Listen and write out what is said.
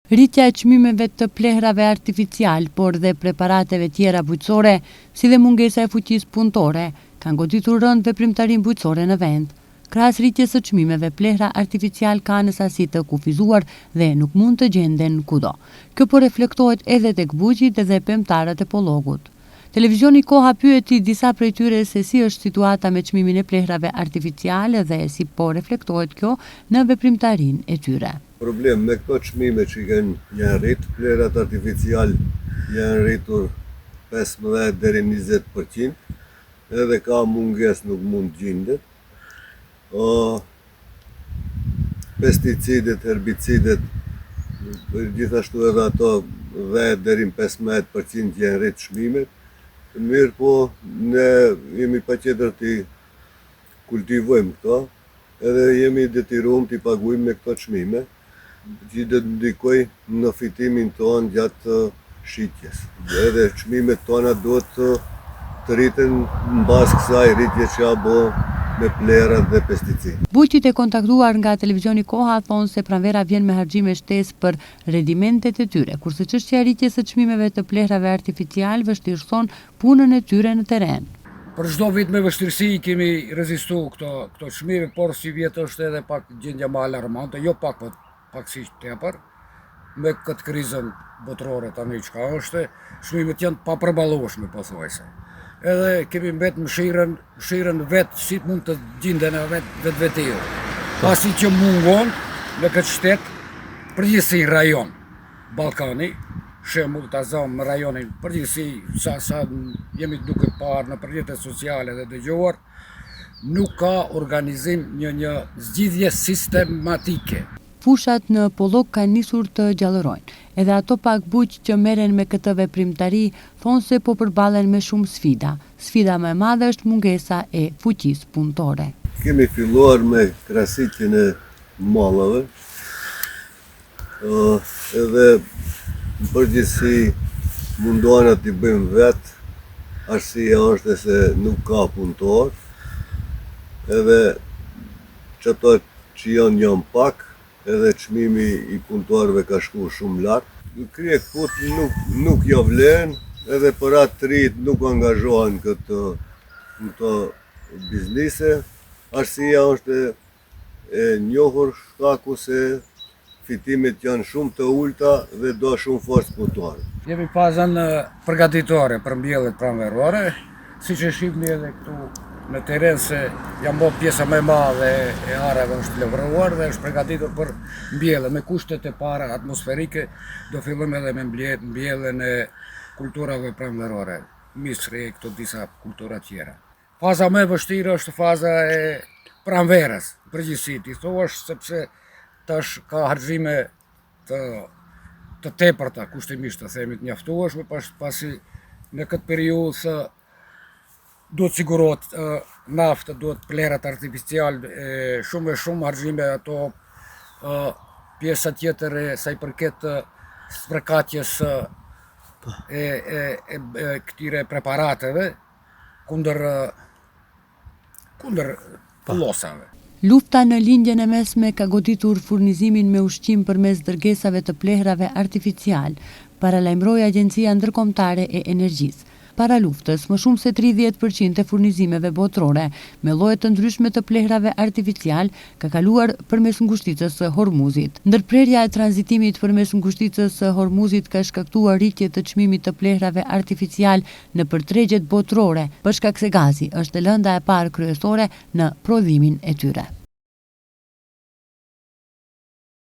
Rritja e çmimeve të plehrave artificial, por dhe preparateve tjera bujqësore, si dhe mungesa e fuqisë punëtore, kanë goditur rënd veprimtarinë bujqësore në vend. Krahas rritjes së çmimeve, plehra artificial ka në sasi të kufizuar dhe nuk mund të gjenden kudo. Kjo po reflektohet edhe tek bujqit dhe pemtarët e pollogut. Televizioni Koha pyeti disa prej tyre se si është situata me çmimin e plehrave artificiale dhe si po reflektohet kjo në veprimtarinë e tyre. Problem me këto çmime që janë rritur, plehrat artificial janë rritur 15 deri 20%, edhe ka mungesë nuk mund gjendet. Pesticidet, herbicidet, gjithashtu edhe ato 10 deri 15% janë rritur çmimet. Mirë po, ne jemi patjetër t'i kultivojmë këto, edhe jemi detyruar t'i paguajmë me këto çmime, që do të ndikoj në fitimin ton gjatë shitjes. Edhe çmimet tona duhet të rriten mbas kësaj rritje që ka bë me plehrat dhe pesticidë. Bujqit e kontaktuar nga televizioni Koha thonë se pranvera vjen me harxhime shtesë për redimentet e tyre, kurse çështja e rritjes së çmimeve të plehrave artificial vështirëson punën e tyre në terren. Për çdo vit me vështirësi kemi rezistuar këto çmime, por si vjet është edhe pak gjendja më alarmante, jo pak, po paksisht tepër. Me këtë krizën botërore tani çka është, çmimet janë pa përballueshme pothuajse. Edhe kemi mbet mëshirën vetë si mund të gjenden vetë. Pasi që mungon në këtë shtet, përgjithësi rajon, Ballkani, shembull ta zëm rajonin përgjithësi sa jemi duke parë në rrjetet sociale dhe dëgjuar, nuk ka organizim një zgjidhje sistematike. Fushat në Pollog kanë nisur të gjallërojnë. Edhe ato pak bujq që merren me këtë veprimtari thonë se po përballen me shumë sfida. Sfida më e madhe është mungesa e fuqisë punëtore. Kemi filluar me krahasitjen e mallave, edhe në përgjithësi mundohen t'i bëjmë vetë, arsyeja është se nuk ka punëtor, edhe çato që janë pak, edhe çmimi i punëtorëve ka shkuar shumë lart. Krye këput nuk jo vlen, edhe për atë të rinjt nuk angazhohen në këto biznise. Arsyeja është e njohur, shkaku se fitimet janë shumë të ulta dhe do shumë forcë punëtore. Jemi fazën përgatitore për mbjelljet pranverore, siç e shihni edhe këtu në terren se janë bërë pjesa më e madhe e arave është lëvruar dhe është përgatitur për mbjellje. Me kushtet e para atmosferike do fillojmë edhe me mbjelljen e kulturave pranverore, misri e këto disa kultura tjera. Faza më e vështirë është faza e pranverës, përgjithësi ti thuash, sepse tash ka harxhime të tepërta, kushtimisht të themi të mjaftueshme, pasi në këtë periudhë duhet sigurohet nafta, duhet plehrat artificial, shumë harxhime ato pjesa tjetër sa i përket sprekatjes e këtyre preparateve kundër pullosave. Lufta në lindjen e mesme ka goditur furnizimin me ushqim përmes dërgesave të plehrave artificial, paralajmëroi Agjencia Ndërkombëtare e Energjisë. Para luftës, më shumë se 30% e furnizimeve botërore me lloje të ndryshme të plehrave artificial ka kaluar përmes ngushticës së Hormuzit. Ndërprerja e tranzitimit përmes ngushticës së Hormuzit ka shkaktuar rritje të çmimit të plehrave artificial nëpër tregjet botërore, për shkak se gazi është lënda e parë kryesore në prodhimin e tyre.